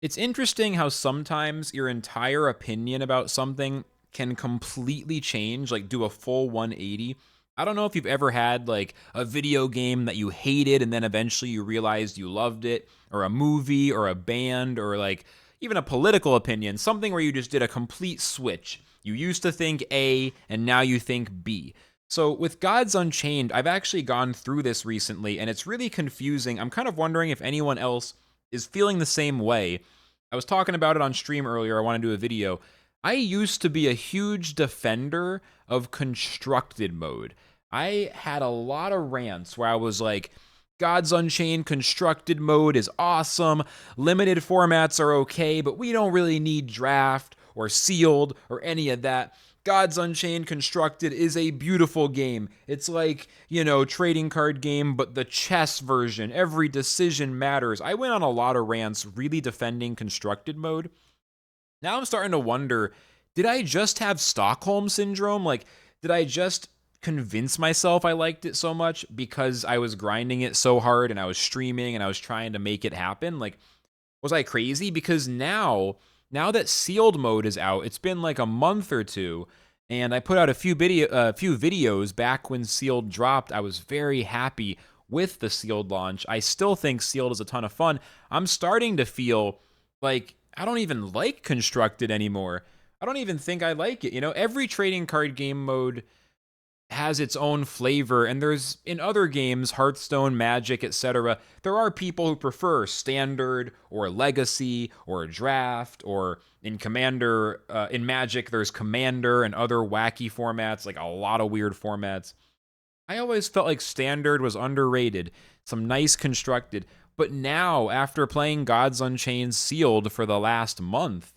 It's interesting how sometimes your entire opinion about something can completely change, like do a full 180. I don't know if you've ever had like a video game that you hated and then eventually you realized you loved it, or a movie or a band or like even a political opinion, something where you just did a complete switch. You used to think A and now you think B. So with Gods Unchained, I've actually gone through this recently and it's really confusing. I'm kind of wondering if anyone else is feeling the same way. I was talking about it on stream earlier. I want to do a video. I used to be a huge defender of constructed mode. I had a lot of rants where I was like, Gods Unchained constructed mode is awesome. Limited formats are okay, but we don't really need draft or sealed or any of that. Gods Unchained Constructed is a beautiful game. It's like, trading card game, but the chess version. Every decision matters. I went on a lot of rants really defending constructed mode. Now I'm starting to wonder, did I just have Stockholm syndrome? Like, did I just convince myself I liked it so much because I was grinding it so hard and I was streaming and I was trying to make it happen? Like, was I crazy? Because now that sealed mode is out, it's been like a month or two, and I put out a few videos back when sealed dropped. I was very happy with the sealed launch. I still think sealed is a ton of fun. I'm starting to feel like I don't even like constructed anymore. I don't even think I like it. Every trading card game mode has its own flavor, and there's in other games, Hearthstone, Magic, etc., there are people who prefer standard or legacy or draft, or in Commander, in Magic there's Commander and other wacky formats, like a lot of weird formats. I always felt like standard was underrated, some nice constructed, but now after playing Gods Unchained sealed for the last month,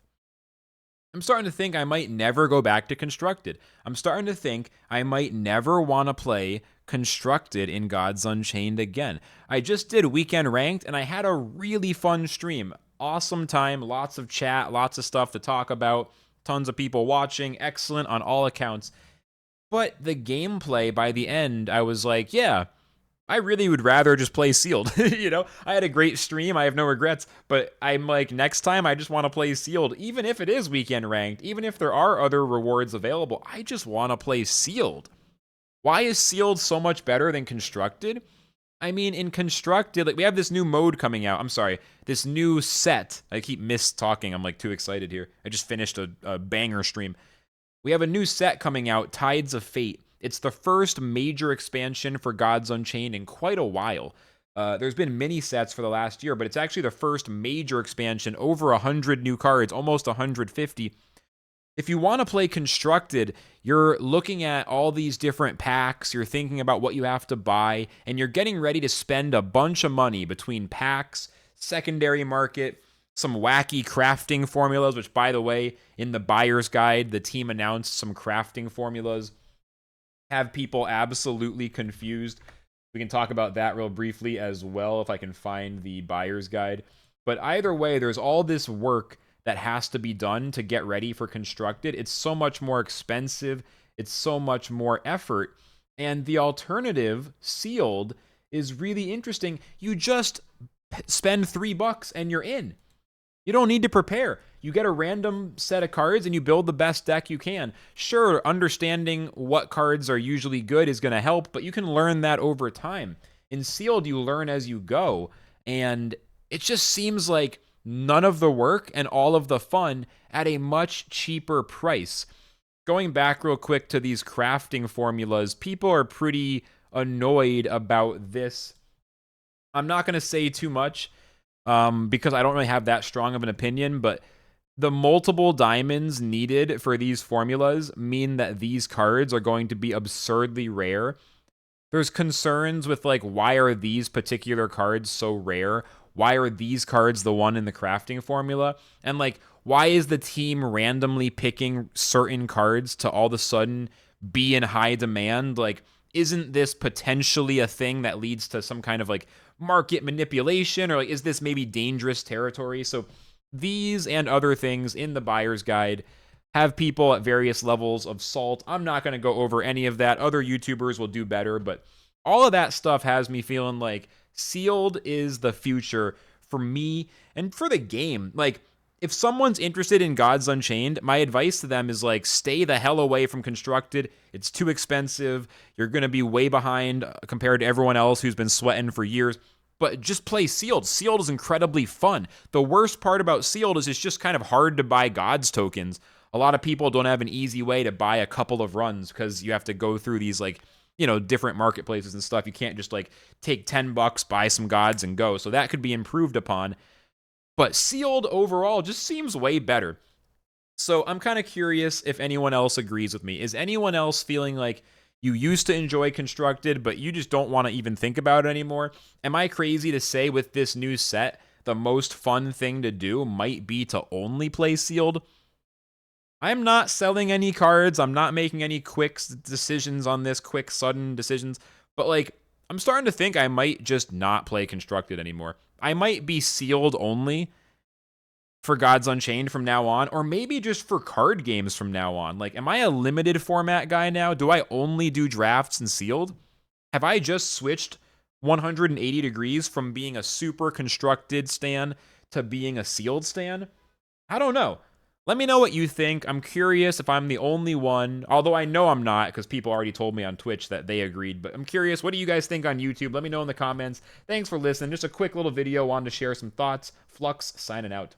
I'm starting to think I might never go back to Constructed. I'm starting to think I might never want to play Constructed in Gods Unchained again. I just did Weekend Ranked, and I had a really fun stream. Awesome time, lots of chat, lots of stuff to talk about, tons of people watching, excellent on all accounts. But the gameplay by the end, I was like, yeah, I really would rather just play sealed. I had a great stream. I have no regrets, but I'm like, next time I just want to play sealed, even if it is weekend ranked, even if there are other rewards available, I just want to play sealed. Why is sealed so much better than constructed? I mean, in constructed, like, we have this new mode coming out. I'm sorry, this new set. I keep talking. I'm like too excited here. I just finished a banger stream. We have a new set coming out, Tides of Fate. It's the first major expansion for Gods Unchained in quite a while. There's been mini sets for the last year, but it's actually the first major expansion, over 100 new cards, almost 150. If you want to play Constructed, you're looking at all these different packs, you're thinking about what you have to buy, and you're getting ready to spend a bunch of money between packs, secondary market, some wacky crafting formulas, which, by the way, in the buyer's guide, the team announced some crafting formulas. Have people absolutely confused. We can talk about that real briefly as well if I can find the buyer's guide. But either way, there's all this work that has to be done to get ready for Constructed. It's so much more expensive. It's so much more effort. And the alternative, sealed, is really interesting. You just spend $3 and you're in. You don't need to prepare. You get a random set of cards and you build the best deck you can. Sure, understanding what cards are usually good is going to help, but you can learn that over time. In sealed, you learn as you go, and it just seems like none of the work and all of the fun at a much cheaper price. Going back real quick to these crafting formulas, people are pretty annoyed about this. I'm not going to say too much because I don't really have that strong of an opinion, but the multiple diamonds needed for these formulas mean that these cards are going to be absurdly rare. There's concerns with, like, why are these particular cards so rare? Why are these cards the one in the crafting formula? And, like, why is the team randomly picking certain cards to all of a sudden be in high demand? Like, isn't this potentially a thing that leads to some kind of, like, market manipulation? Or, like, is this maybe dangerous territory? So these and other things in the buyer's guide have people at various levels of salt. I'm not going to go over any of that. Other YouTubers will do better, but all of that stuff has me feeling like sealed is the future for me and for the game. Like, if someone's interested in Gods Unchained, my advice to them is like, stay the hell away from Constructed. It's too expensive. You're going to be way behind compared to everyone else who's been sweating for years. But just play Sealed. Sealed is incredibly fun. The worst part about Sealed is it's just kind of hard to buy Gods tokens. A lot of people don't have an easy way to buy a couple of runs because you have to go through these like, different marketplaces and stuff. You can't just like take $10, buy some Gods and go. So that could be improved upon. But Sealed overall just seems way better. So I'm kind of curious if anyone else agrees with me. Is anyone else feeling like you used to enjoy Constructed, but you just don't want to even think about it anymore? Am I crazy to say with this new set, the most fun thing to do might be to only play Sealed? I'm not selling any cards. I'm not making any quick decisions on this, quick, sudden decisions. But like, I'm starting to think I might just not play Constructed anymore. I might be Sealed only for Gods Unchained from now on, or maybe just for card games from now on. Like, am I a limited format guy now? Do I only do drafts and Sealed? Have I just switched 180 degrees from being a super Constructed stan to being a Sealed stan? I don't know. Let me know what you think. I'm curious if I'm the only one, although I know I'm not because people already told me on Twitch that they agreed, but I'm curious. What do you guys think on YouTube? Let me know in the comments. Thanks for listening. Just a quick little video. Wanted to share some thoughts. Flux signing out.